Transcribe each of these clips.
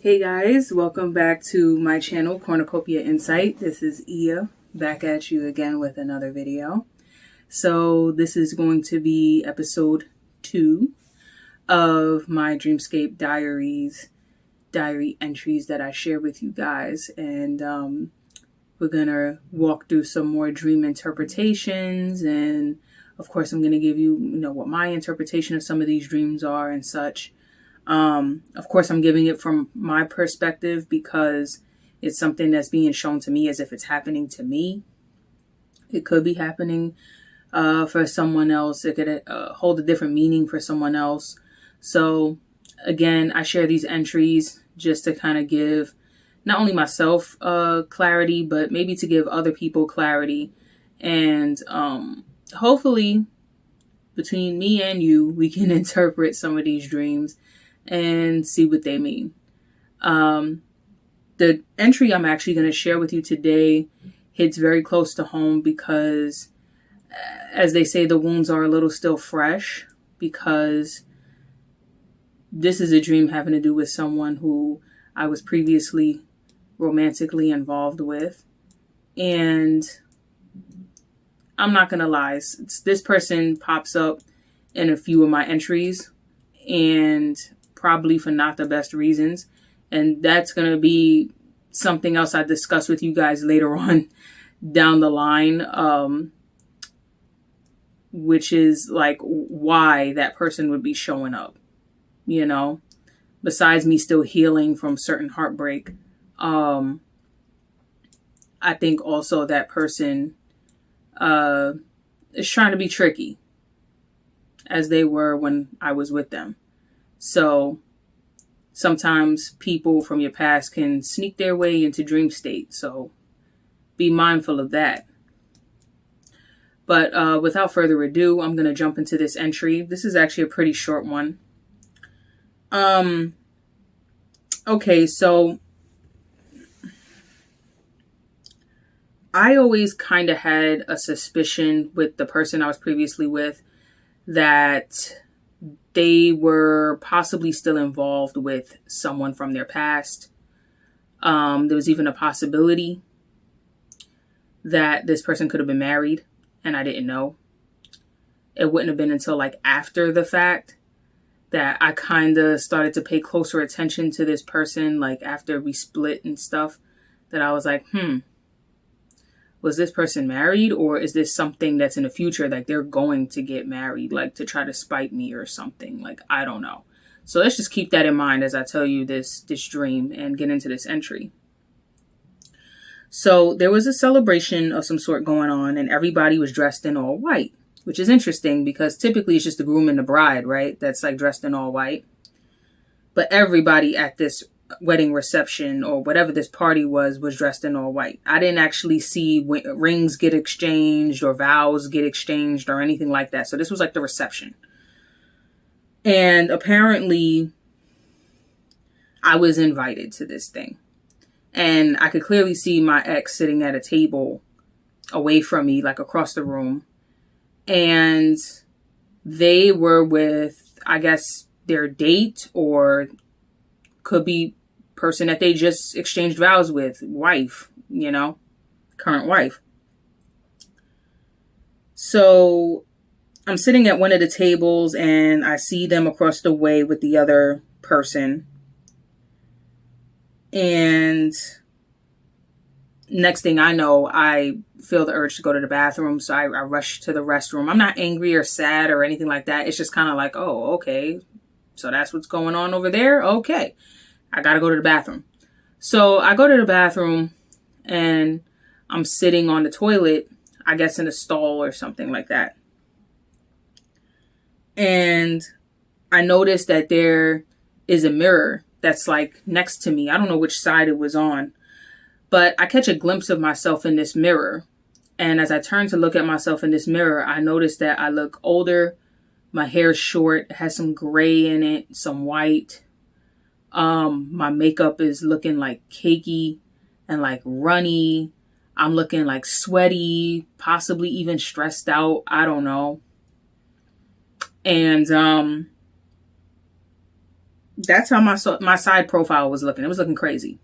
Hey guys, welcome back to my channel, Cornucopia Insight. This is Ia, back at you again with another video. So this is going to be episode 2 of my Dreamscape Diaries, diary entries that I share with you guys. And we're going to walk through some more dream interpretations. And of course, I'm going to give you, what my interpretation of some of these dreams are and such. Of course, I'm giving it from my perspective because it's something that's being shown to me as if it's happening to me. It could be happening for someone else. It could hold a different meaning for someone else. So again, I share these entries just to kind of give not only myself clarity, but maybe to give other people clarity. And hopefully between me and you, we can interpret some of these dreams and see what they mean. The entry I'm actually going to share with you today hits very close to home because, as they say, the wounds are a little still fresh, because this is a dream having to do with someone who I was previously romantically involved with. And I'm not going to lie, this person pops up in a few of my entries, and probably for not the best reasons. And that's going to be something else I discuss with you guys later on down the line, which is like why that person would be showing up, besides me still healing from certain heartbreak. I think also that person is trying to be tricky, as they were when I was with them. So sometimes people from your past can sneak their way into dream state. So be mindful of that. But without further ado, I'm going to jump into this entry. This is actually a pretty short one. Okay, so I always kind of had a suspicion with the person I was previously with that they were possibly still involved with someone from their past. There was even a possibility that this person could have been married and I didn't know. It wouldn't have been until like after the fact that I kind of started to pay closer attention to this person, like after we split and stuff, that I was like, was this person married, or is this something that's in the future, like they're going to get married, like to try to spite me or something? Like, I don't know. So let's just keep that in mind as I tell you this dream and get into this entry. So there was a celebration of some sort going on, and everybody was dressed in all white, which is interesting because typically it's just the groom and the bride, right? That's like dressed in all white. But everybody at this wedding reception or whatever this party was dressed in all white. I didn't actually see rings get exchanged or vows get exchanged or anything like that. So this was like the reception. And apparently I was invited to this thing. And I could clearly see my ex sitting at a table away from me, like across the room. And they were with, I guess, their date, or could be person that they just exchanged vows with, wife, current wife. So I'm sitting at one of the tables and I see them across the way with the other person. And next thing I know, I feel the urge to go to the bathroom. So I rush to the restroom. I'm not angry or sad or anything like that. It's just kind of like, oh, okay. So that's what's going on over there. Okay. I got to go to the bathroom. So I go to the bathroom and I'm sitting on the toilet, I guess in a stall or something like that. And I noticed that there is a mirror that's like next to me. I don't know which side it was on, but I catch a glimpse of myself in this mirror. And as I turn to look at myself in this mirror, I notice that I look older. My hair's short, it has some gray in it, some white. My makeup is looking like cakey and like runny. I'm looking like sweaty, possibly even stressed out. I don't know. And That's how my side profile was looking. It was looking crazy.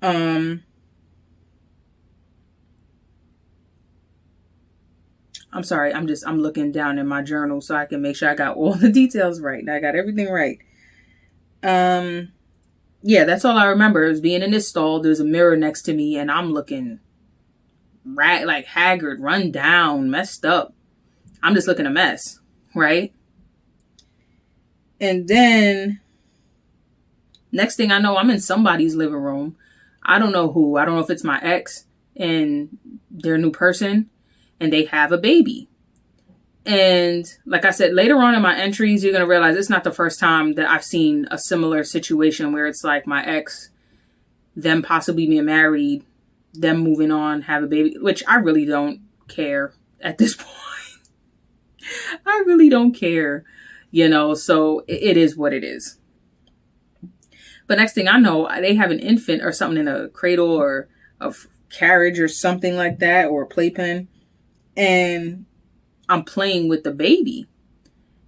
I'm sorry. I'm looking down in my journal so I can make sure I got all the details right. I got everything right. Yeah, that's all I remember is being in this stall. There's a mirror next to me and I'm looking like haggard, run down, messed up. I'm just looking a mess, right? And then next thing I know, I'm in somebody's living room. I don't know who. I don't know if it's my ex and their new person, and they have a baby. And like I said, later on in my entries, you're going to realize it's not the first time that I've seen a similar situation where it's like my ex, them possibly being married, them moving on, have a baby, which I really don't care at this point. I really don't care, so it is what it is. But next thing I know, they have an infant or something in a cradle or a carriage or something like that, or a playpen. And I'm playing with the baby.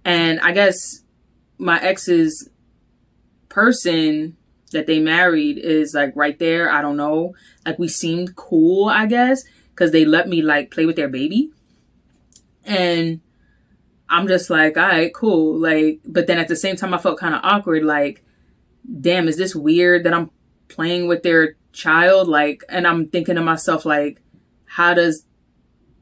And I guess my ex's person that they married is like right there. I don't know. Like we seemed cool, I guess, because they let me like play with their baby. And I'm just like, all right, cool. Like, but then at the same time, I felt kind of awkward. Like, damn, is this weird that I'm playing with their child? Like, and I'm thinking to myself, like, how does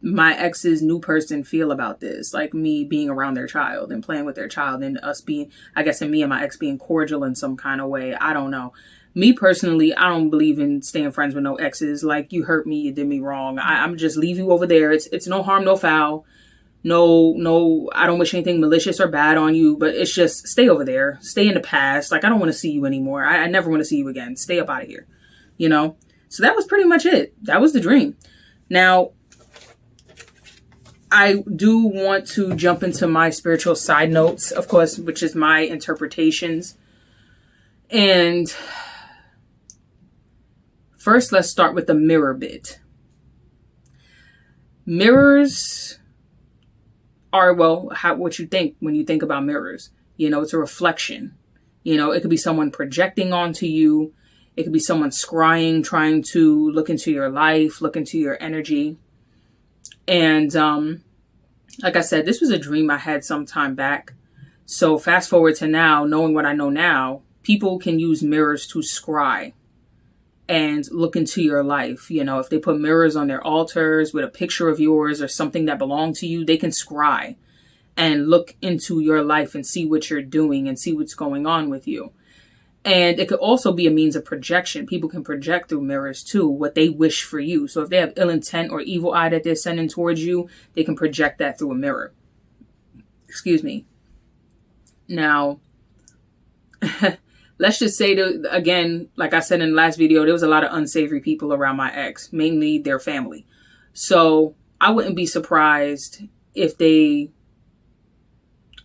my ex's new person feel about this? Like me being around their child and playing with their child and us being, I guess, and me and my ex being cordial in some kind of way. I don't know. Me personally, I don't believe in staying friends with no exes. Like, you hurt me, you did me wrong. I'm just leave you over there. It's no harm, no foul. No, I don't wish anything malicious or bad on you, but it's just stay over there. Stay in the past. Like, I don't want to see you anymore. I never want to see you again. Stay up out of here, So that was pretty much it. That was the dream. Now, I do want to jump into my spiritual side notes, of course, which is my interpretations. And first, let's start with the mirror bit. Mirrors are, well, what you think when you think about mirrors. It's a reflection. It could be someone projecting onto you. It could be someone scrying, trying to look into your life, look into your energy. And like I said, this was a dream I had some time back. So fast forward to now, knowing what I know now, people can use mirrors to scry and look into your life. If they put mirrors on their altars with a picture of yours or something that belonged to you, they can scry and look into your life and see what you're doing and see what's going on with you. And it could also be a means of projection. People can project through mirrors too, what they wish for you. So if they have ill intent or evil eye that they're sending towards you, they can project that through a mirror. Excuse me. Now, let's just say, again, like I said in the last video, there was a lot of unsavory people around my ex, mainly their family. So I wouldn't be surprised if they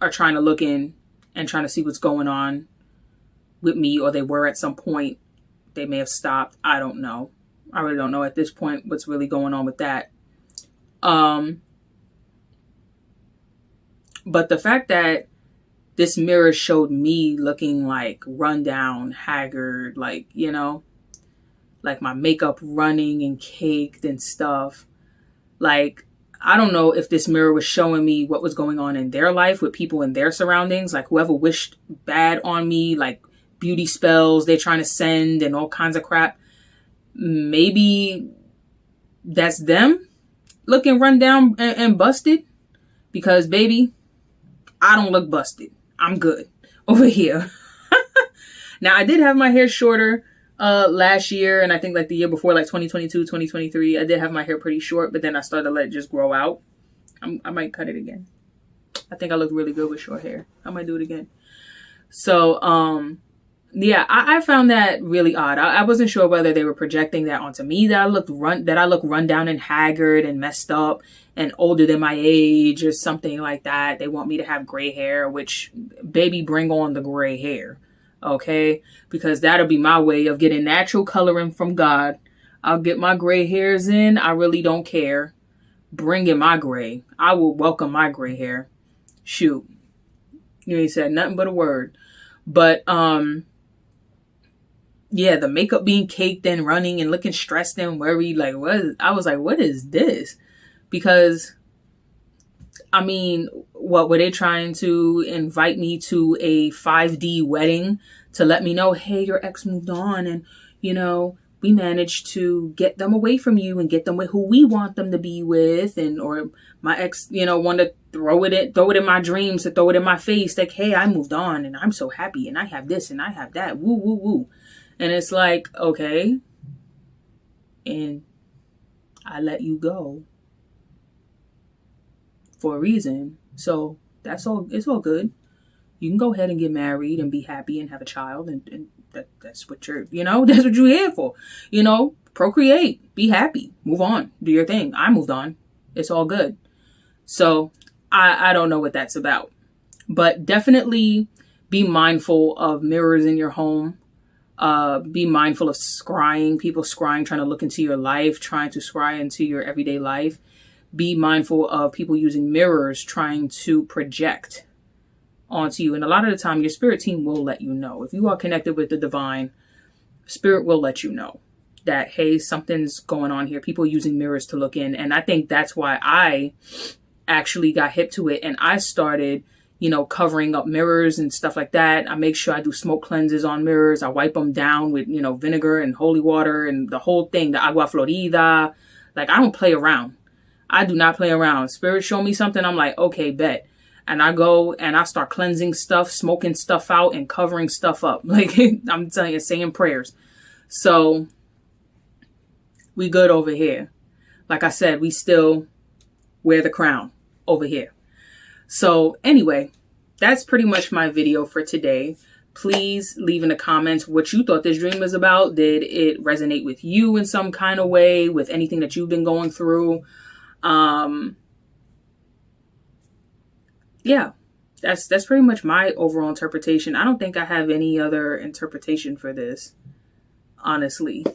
are trying to look in and trying to see what's going on with me, or they were at some point. They may have stopped. I don't know. I really don't know at this point what's really going on with that. But the fact that this mirror showed me looking like run down, haggard, like, like my makeup running and caked and stuff. Like, I don't know if this mirror was showing me what was going on in their life with people in their surroundings, like whoever wished bad on me, like beauty spells they're trying to send and all kinds of crap. Maybe that's them looking run down and busted, because baby, I don't look busted. I'm good over here. Now, I did have my hair shorter last year, and I think like the year before, like 2022, 2023, I did have my hair pretty short, but then I started to let it just grow out. I might cut it again. I think I look really good with short hair. I might do it again. So, yeah, I found that really odd. I wasn't sure whether they were projecting that onto me, that I look run down and haggard and messed up and older than my age or something like that. They want me to have gray hair, which, baby, bring on the gray hair, okay? Because that'll be my way of getting natural coloring from God. I'll get my gray hairs in. I really don't care. Bring in my gray. I will welcome my gray hair. Shoot. You ain't said nothing but a word. But yeah, the makeup being caked and running and looking stressed and worried, like I was like, what is this? Because I mean, what were they trying to invite me to a 5D wedding to let me know, hey, your ex moved on, and we managed to get them away from you and get them with who we want them to be with, and or my ex, wanted to throw it in my dreams, to throw it in my face, like, hey, I moved on and I'm so happy and I have this and I have that, woo woo woo. And it's like, okay, and I let you go for a reason. So that's all. It's all good. You can go ahead and get married and be happy and have a child, and that's what you're, that's what you're here for. Procreate, be happy, move on, do your thing. I moved on. It's all good. So I don't know what that's about, but definitely be mindful of mirrors in your home. Be mindful of scrying, people scrying, trying to look into your life, trying to scry into your everyday life. Be mindful of people using mirrors, trying to project onto you. And a lot of the time, your spirit team will let you know. If you are connected with the divine, spirit will let you know that, hey, something's going on here. People using mirrors to look in. And I think that's why I actually got hip to it. And I started, covering up mirrors and stuff like that. I make sure I do smoke cleanses on mirrors. I wipe them down with, vinegar and holy water and the whole thing, the agua florida. Like, I don't play around. I do not play around. Spirit show me something, I'm like, okay, bet. And I go and I start cleansing stuff, smoking stuff out and covering stuff up. Like, I'm telling you, saying prayers. So we good over here. Like I said, we still wear the crown over here. So anyway, that's pretty much my video for today. Please leave in the comments what you thought this dream was about. Did it resonate with you in some kind of way, with anything that you've been going through? Yeah, that's pretty much my overall interpretation. I don't think I have any other interpretation for this, honestly.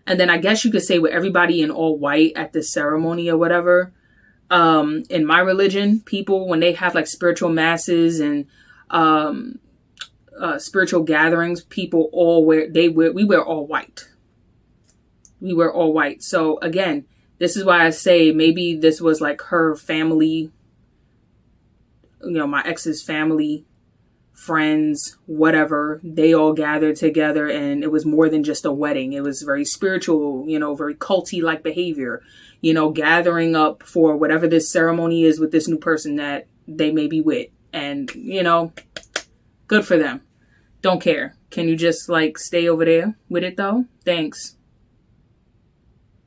And then I guess you could say with everybody in all white at this ceremony or whatever, in my religion, people, when they have like spiritual masses and spiritual gatherings, people we wear all white. We wear all white. So again, this is why I say maybe this was like her family, my ex's family, friends, whatever. They all gathered together and it was more than just a wedding. It was very spiritual, very culty like behavior, gathering up for whatever this ceremony is with this new person that they may be with. And, good for them. Don't care. Can you just like stay over there with it though? Thanks.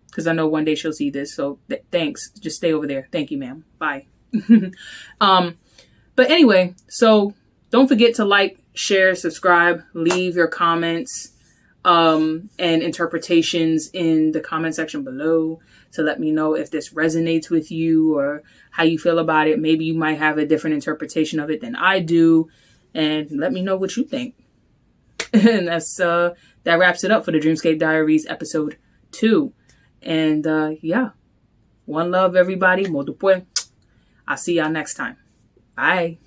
Because I know one day she'll see this. So thanks. Just stay over there. Thank you, ma'am. Bye. But anyway, so don't forget to like, share, subscribe, leave your comments and interpretations in the comment section below to let me know if this resonates with you or how you feel about it. Maybe you might have a different interpretation of it than I do. And let me know what you think. And that wraps it up for the Dreamscape Diaries episode 2. And yeah, one love, everybody. Modupe. I'll see y'all next time. Bye.